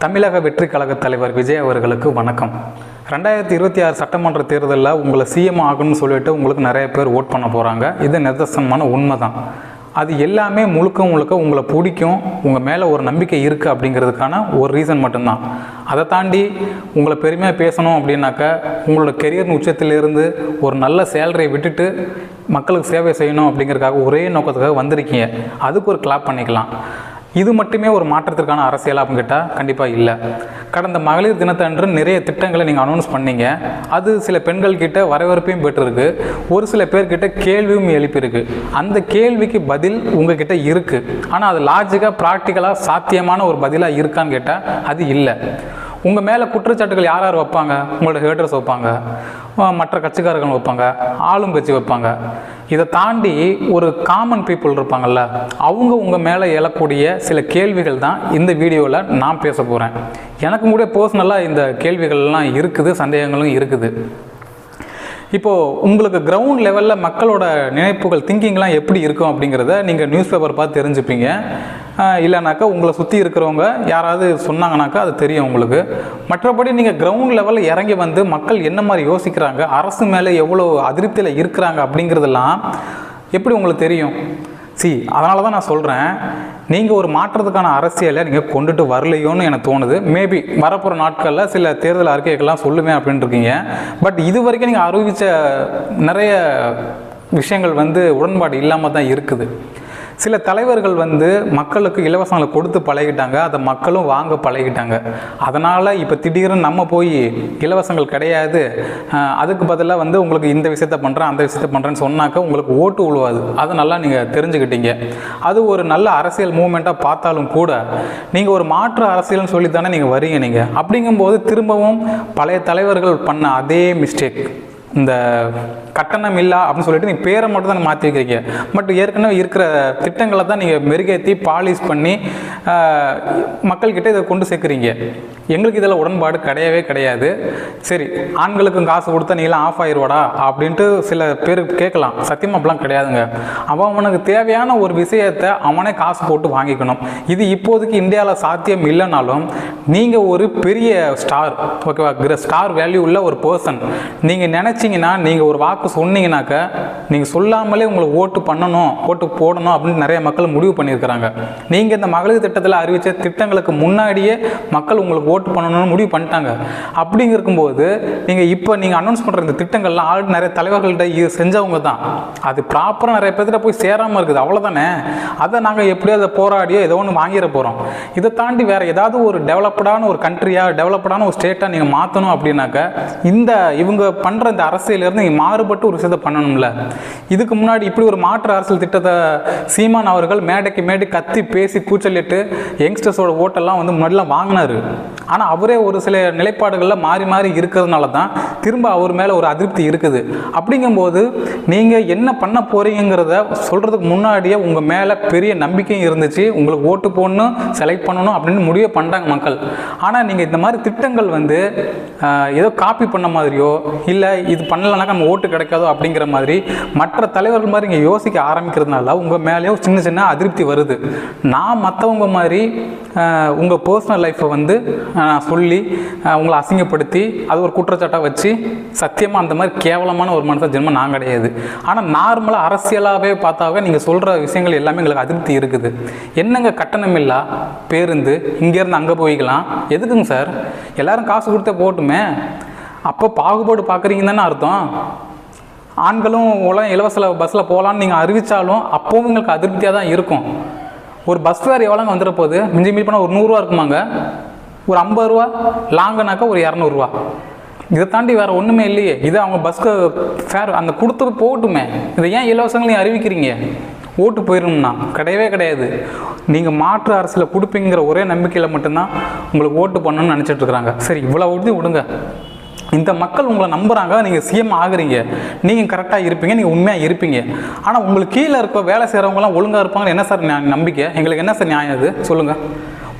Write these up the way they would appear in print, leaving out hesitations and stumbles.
தமிழக வெற்றி கழக தலைவர் விஜய் அவர்களுக்கு வணக்கம். 2026 சட்டமன்ற தேர்தலில் உங்களை சிஎம் ஆகணும்னு சொல்லிட்டு உங்களுக்கு நிறைய பேர் ஓட் பண்ண போகிறாங்க. இது நிதர்சனமான உண்மை தான். அது எல்லாமே முழுக்க உங்களை பிடிக்கும், உங்கள் மேலே ஒரு நம்பிக்கை இருக்குது அப்படிங்கிறதுக்கான ஒரு ரீசன் மட்டும்தான். அதை தாண்டி உங்களை பெருமையாக பேசணும் அப்படின்னாக்கா உங்களோட கெரியர் உச்சத்திலிருந்து ஒரு நல்ல சேலரியை விட்டுட்டு மக்களுக்கு சேவை செய்யணும் அப்படிங்கிறதுக்காக ஒரே நோக்கத்துக்காக வந்திருக்கீங்க. அதுக்கு ஒரு கிளாப் பண்ணிக்கலாம். இது மட்டுமே ஒரு மாற்றத்திற்கான அரசியல் அப்படின்னு கேட்டால் கண்டிப்பாக இல்லை. கடந்த மகளிர் தினத்தன்று நிறைய திட்டங்களை நீங்கள் அனௌன்ஸ் பண்ணீங்க. அது சில பெண்கள் கிட்ட வரவேற்பையும் பெற்றிருக்கு, ஒரு சில பேர்கிட்ட கேள்வியும் எழுப்பியிருக்கு. அந்த கேள்விக்கு பதில் உங்ககிட்ட இருக்குது. ஆனால் அது லாஜிக்காக ப்ராக்டிக்கலாக சாத்தியமான ஒரு பதிலாக இருக்கான்னு கேட்டால் அது இல்லை. உங்கள் மேலே குற்றச்சாட்டுகள் யார் யார் வைப்பாங்க? உங்களோட ஹேட்டர்ஸ் வைப்பாங்க, மற்ற கட்சிக்காரர்கள் வைப்பாங்க, ஆளும் கட்சி வைப்பாங்க. இதை தாண்டி ஒரு காமன் பீப்புள் இருப்பாங்கள்ல, அவங்க உங்கள் மேலே எழக்கூடிய சில கேள்விகள் தான் இந்த வீடியோவில் நான் பேச போகிறேன். எனக்கு கூட பர்சனலாக இந்த கேள்விகள்லாம் இருக்குது, சந்தேகங்களும் இருக்குது. இப்போது உங்களுக்கு கிரவுண்ட் லெவலில் மக்களோட நினைப்புகள், திங்கிங்லாம் எப்படி இருக்கும் அப்படிங்கிறத நீங்கள் நியூஸ் பேப்பர் பார்த்து தெரிஞ்சுப்பீங்க. இல்லைனாக்கா உங்களை சுற்றி இருக்கிறவங்க யாராவது சொன்னாங்கனாக்கா அது தெரியும் உங்களுக்கு. மற்றபடி நீங்கள் கிரவுண்ட் லெவலில் இறங்கி வந்து மக்கள் என்ன மாதிரி யோசிக்கிறாங்க, அரசு மேலே எவ்வளோ அதிருப்தியில் இருக்கிறாங்க அப்படிங்கிறதெல்லாம் எப்படி உங்களுக்கு தெரியும்? அதனால தான் நான் சொல்கிறேன், நீங்கள் ஒரு மாற்றத்துக்கான அரசியலை நீங்கள் கொண்டுட்டு வரலையோன்னு எனக்கு தோணுது. மேபி வரப்போகிற நாட்களில் சில தேர்தல் அறிக்கைகள்லாம் சொல்லுவேன் அப்படின்னு இருக்கீங்க. பட் இது வரைக்கும் நீங்கள் அறிவித்த நிறைய விஷயங்கள் உடன்பாடு இல்லாமல் தான் இருக்குது. சில தலைவர்கள் மக்களுக்கு இலவசங்களை கொடுத்து பழகிட்டாங்க, அதை மக்களும் வாங்க பழகிட்டாங்க. அதனால் இப்போ திடீர்னு நம்ம போய் இலவசங்கள் கிடையாது, அதுக்கு பதிலாக உங்களுக்கு இந்த விஷயத்த பண்ணுறேன் அந்த விஷயத்த பண்ணுறேன்னு சொன்னாக்க உங்களுக்கு ஓட்டு உழுவாது. அதை நல்லா நீங்கள் தெரிஞ்சுக்கிட்டீங்க. அது ஒரு நல்ல அரசியல் மூவ்மெண்ட்டாக பார்த்தாலும் கூட நீங்கள் ஒரு மாற்று அரசியல்னு சொல்லி தானே நீங்கள் வரீங்க. நீங்கள் அப்படிங்கும்போது திரும்பவும் பழைய தலைவர்கள் பண்ண அதே மிஸ்டேக், இந்த கட்டணம் இல்லை அப்படின்னு சொல்லிட்டு நீங்கள் பேரை மட்டும் தான் மாற்றி வைக்கிறீங்க. பட் ஏற்கனவே இருக்கிற திட்டங்களை தான் நீங்கள் மெருகேற்றி பாலிஷ் பண்ணி மக்கள்கிட்ட இதை கொண்டு சேர்க்குறீங்க. எங்களுக்கு இதில் உடன்பாடு கிடையவே கிடையாது. சரி, ஆண்களுக்கும் காசு கொடுத்தா நீங்களாம் ஆஃப் ஆயிடுவாடா அப்படின்ட்டு சில பேர் கேட்கலாம். சத்தியமாக அப்படிலாம் கிடையாதுங்க. அவனுக்கு தேவையான ஒரு விஷயத்தை அவனே காசு போட்டு வாங்கிக்கணும். இது இப்போதைக்கு இந்தியாவில் சாத்தியம் இல்லைனாலும் நீங்கள் ஒரு பெரிய ஸ்டார், ஓகேவா, ஸ்டார் வேல்யூ உள்ள ஒரு பர்சன், நீங்கள் நினச்சிங்கன்னா நீங்கள் ஒரு வாக்கு சொன்னீங்கன்னாக்க நீங்கள் சொல்லாமலே உங்களுக்கு ஓட்டு பண்ணணும், ஓட்டு போடணும் அப்படின்னு நிறைய மக்கள் முடிவு பண்ணியிருக்கிறாங்க. நீங்கள் இந்த மகளிர் திட்டத்தில் அறிவித்த திட்டங்களுக்கு முன்னாடியே மக்கள் உங்களுக்கு ஓட்டு பண்ணணும்னு முடிவு பண்ணிட்டாங்க. அப்படிங்க இருக்கும்போது நீங்கள் அனௌன்ஸ் பண்ணுற இந்த திட்டங்கள்லாம் ஆல்ரெடி நிறைய தலைவர்கள்ட்ட இது செஞ்சவங்க தான். அது ப்ராப்பராக நிறைய பேர்கிட்ட போய் சேராமல் இருக்குது, அவ்வளோதானே. அதை நாங்கள் எப்படியோ அதை போராடியோ ஏதோ ஒன்று வாங்கிட போகிறோம். இதை தாண்டி வேறு ஏதாவது ஒரு டெவலப்டான ஒரு கண்ட்ரியாக, டெவலப்டான ஒரு ஸ்டேட்டாக நீங்கள் மாற்றணும் அப்படின்னாக்க இவங்க பண்ணுற இந்த அரசியலிருந்து நீங்கள் மாறுபட்டு ஒரு விஷயத்தை பண்ணணும்ல. இதுக்கு முன்னாடி இப்படி ஒரு மாற்று அரசியல் திட்டத்தை சீமான் அவர்கள் மேடைக்கு மேடை கத்தி பேசி கூச்சலிட்டு யங்ஸ்டர்ஸோட ஓட்டெல்லாம் முன்னாடிலாம் வாங்கினார். ஆனால் அவரே ஒரு சில நிலைப்பாடுகளில் மாறி மாறி இருக்கிறதுனால தான் திரும்ப அவர் மேலே ஒரு அதிருப்தி இருக்குது. அப்படிங்கும்போது நீங்கள் என்ன பண்ண போகிறீங்கிறத சொல்கிறதுக்கு முன்னாடியே உங்கள் மேலே பெரிய நம்பிக்கையும் இருந்துச்சு. உங்களுக்கு ஓட்டு போடணும், செலக்ட் பண்ணணும் அப்படின்னு முடிவே பண்ணிட்டாங்க மக்கள். ஆனால் நீங்கள் இந்த மாதிரி திட்டங்கள் ஏதோ காப்பி பண்ண மாதிரியோ இல்லை இது பண்ணலைனாக்கா நம்ம ஓட்டு கிடைக்காதோ அப்படிங்கிற மாதிரி மற்ற தலைவர்கள் மாதிரி இங்கே யோசிக்க ஆரம்பிக்கிறதுனால உங்கள் மேலேயோ சின்ன சின்ன அதிருப்தி வருது. நான் மற்றவங்க மாதிரி உங்கள் பர்சனல் லைஃப்பை சொல்லி உங்களை அசிங்கப்படுத்தி அது ஒரு குற்றச்சாட்டாக வச்சு சத்தியமாக அந்த மாதிரி கேவலமான ஒரு மனுஷன் ஜென்மம் நான் கிடையாது. ஆனால் நார்மலாக அரசியலாகவே பார்த்தாவே நீங்கள் சொல்கிற விஷயங்கள் எல்லாமே எங்களுக்கு அதிருப்தி இருக்குது. என்னங்க கட்டணம் இல்லா பேருந்து, இங்கேருந்து அங்கே போய்க்கலாம், எதுக்குங்க சார்? எல்லோரும் காசு கொடுத்தே போட்டுமே. அப்போ பாகுபாடு பார்க்குறீங்கன்னு தானே அர்த்தம். ஆண்களும் இலவச பஸ்ஸில் போகலான்னு நீங்கள் அறிவித்தாலும் அப்போவும் உங்களுக்கு அதிருப்தியாக தான் இருக்கும். ஒரு பஸ் ஃபேர் எவ்வளோங்க வந்துட போகுது? மிஞ்சி மீட் பண்ணால் ஒரு 100 ரூபா இருக்குமாங்க, ஒரு 50 ரூபா, லாங்குனாக்கா ஒரு 200 ரூபா. இதை தாண்டி வேறு ஒன்றுமே இல்லையே. இது அவங்க பஸ்க்கு ஃபேர் அந்த கொடுத்தது போகட்டுமே. இதை ஏன் இலவசங்கள் நீங்கள் அறிவிக்கிறீங்க? ஓட்டு போயிடணும்னா கிடையவே கிடையாது. நீங்கள் மாற்று அரசியல் கொடுப்பீங்கிற ஒரே நம்பிக்கையில் மட்டும்தான் உங்களுக்கு ஓட்டு பண்ணணும்னு நினச்சிட்டு இருக்கிறாங்க. சரி, இவ்வளோ விடுங்க. இந்த மக்கள் உங்களை நம்புகிறாங்க, நீங்கள் சிஎம் ஆகுறீங்க, நீங்கள் கரெக்டாக இருப்பீங்க, நீங்கள் உண்மையாக இருப்பீங்க. ஆனால் உங்களுக்கு கீழே இருக்க வேலை செய்கிறவங்களாம் ஒழுங்காக இருப்பாங்கன்னு என்ன சார் நம்பிக்கை? எங்களுக்கு என்ன சார் நியாயம் அது சொல்லுங்கள்?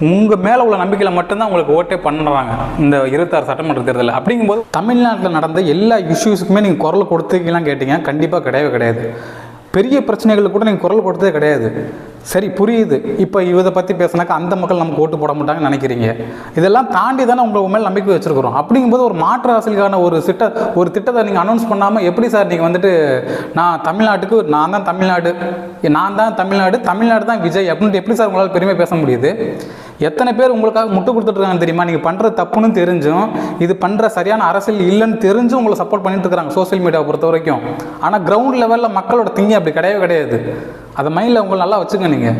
உங்கள் மேலே உள்ள நம்பிக்கையில் மட்டும்தான் உங்களுக்கு ஓட்டே பண்ணுறாங்க இந்த 26 சட்டமன்ற தேர்தலில். அப்படிங்கும்போது தமிழ்நாட்டில் நடந்த எல்லா இஷ்யூஸுக்குமே நீங்கள் குரல் கொடுத்துக்கலாம் கேட்டீங்க? கண்டிப்பாக கிடையவே கிடையாது. பெரிய பிரச்சனைகளுக்கு கூட நீங்கள் குரல் கொடுத்ததே கிடையாது. சரி, புரியுது. இப்போ இதை பற்றி பேசினாக்கா அந்த மக்கள் நமக்கு ஓட்டு போட மாட்டாங்கன்னு நினைக்கிறீங்க. இதெல்லாம் தாண்டி தானே உங்கள் மேல் நம்பிக்கை வச்சுருக்கிறோம். அப்படிங்கும்போது ஒரு மாற்று அரசியலுக்கான ஒரு திட்டத்தை நீங்கள் அனௌன்ஸ் பண்ணாமல் எப்படி சார் நீங்கள் வந்துட்டு நான் தான் தமிழ்நாடு, தமிழ்நாடு தான் விஜய் அப்படின்ட்டு எப்படி சார் உங்களால் பெருமை பேச முடியுது? எத்தனை பேர் உங்களுக்காக முட்டு கொடுத்துட்ருக்காங்க தெரியுமா? நீங்கள் பண்ணுறது தப்புன்னு தெரிஞ்சும், இது பண்ணுற சரியான அரசியல் இல்லைன்னு தெரிஞ்சும் உங்களை சப்போர்ட் பண்ணிட்டு இருக்கிறாங்க சோசியல் மீடியாவை பொறுத்த வரைக்கும். ஆனால் கிரவுண்ட் லெவலில் மக்களோட திங்கி அப்படி கிடையாது. அதை மைண்டில் உங்களை நல்லா வச்சுங்க. நீங்கள்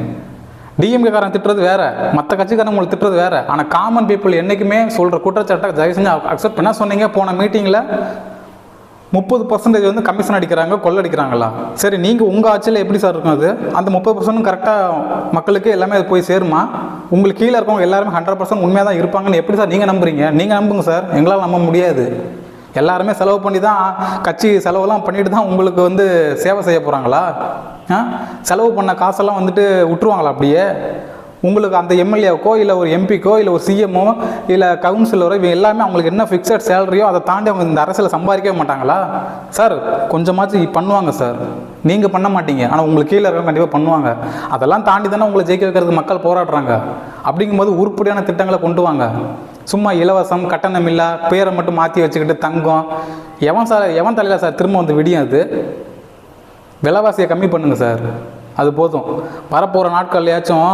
டிஎம்கே காரன் திட்டுறது வேறு, மற்ற கட்சிக்காரன் உங்களுக்கு திட்டுறது வேறு. ஆனால் காமன் பீப்புள் என்றைக்குமே சொல்கிற குற்றச்சாட்டை தயவு செஞ்சு அக்செப்ட் பண்ண சொன்னீங்க. போன மீட்டிங்கில் 30% வந்து கமிஷன் அடிக்கிறாங்க, கொள்ளடிக்கிறாங்களா? சரி, நீங்கள் உங்கள் ஆட்சியில் எப்படி சார் இருக்கும் அது? அந்த 30% கரெக்டாக மக்களுக்கு எல்லாமே அது போய் சேருமா? உங்களுக்கு கீழே இருக்கவங்க எல்லாருமே 100% உண்மையாக தான் இருப்பாங்கன்னு எப்படி சார் நீங்கள் நம்புறீங்க? நீங்கள் நம்புங்க சார், எங்களால் நம்ப முடியாது. எல்லாருமே செலவு பண்ணி தான், கட்சி செலவெல்லாம் பண்ணிட்டு தான் உங்களுக்கு வந்து சேவை செய்ய போகிறாங்களா? செலவு பண்ண காசெல்லாம் வந்துட்டு விட்டுருவாங்களா அப்படியே? உங்களுக்கு அந்த எம்எல்ஏக்கோ இல்லை ஒரு எம்பிக்கோ இல்லை ஒரு சிஎம்மோ இல்லை கவுன்சிலரோ இவங்க எல்லாமே அவங்களுக்கு என்ன ஃபிக்ஸட் சேலரியோ அதை தாண்டி அவங்க இந்த அரசியலை சம்பாதிக்கவே மாட்டாங்களா? சார், கொஞ்சமாச்சு பண்ணுவாங்க சார். நீங்கள் பண்ண மாட்டீங்க, ஆனால் உங்களுக்கு கீழே இருக்க கண்டிப்பாக பண்ணுவாங்க. அதெல்லாம் தாண்டி தானே உங்களை ஜெயிக்க வைக்கிறதுக்கு மக்கள் போராடுறாங்க. அப்படிங்கும்போது உருப்படியான திட்டங்களை கொண்டு வாங்க. சும்மா இலவசம், கட்டணம் இல்லை, பேரை மட்டும் மாற்றி வச்சுக்கிட்டு தங்கம் எவன் தலையில் சார் திரும்ப வந்து விடியும்? அது விலைவாசியை கம்மி பண்ணுங்க சார், அது போதும். வரப்போகிற நாட்கள்லையாச்சும்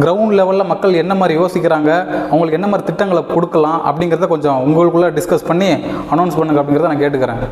கிரவுண்ட் லெவலில் மக்கள் என்ன மாதிரி யோசிக்கிறாங்க, அவங்களுக்கு என்ன மாதிரி திட்டங்களை கொடுக்கலாம் அப்படிங்கிறத கொஞ்சம் உங்களுக்குள்ளே டிஸ்கஸ் பண்ணி அனௌன்ஸ் பண்ணுங்க அப்படிங்கிறத நான் கேட்டுக்கிறேன்.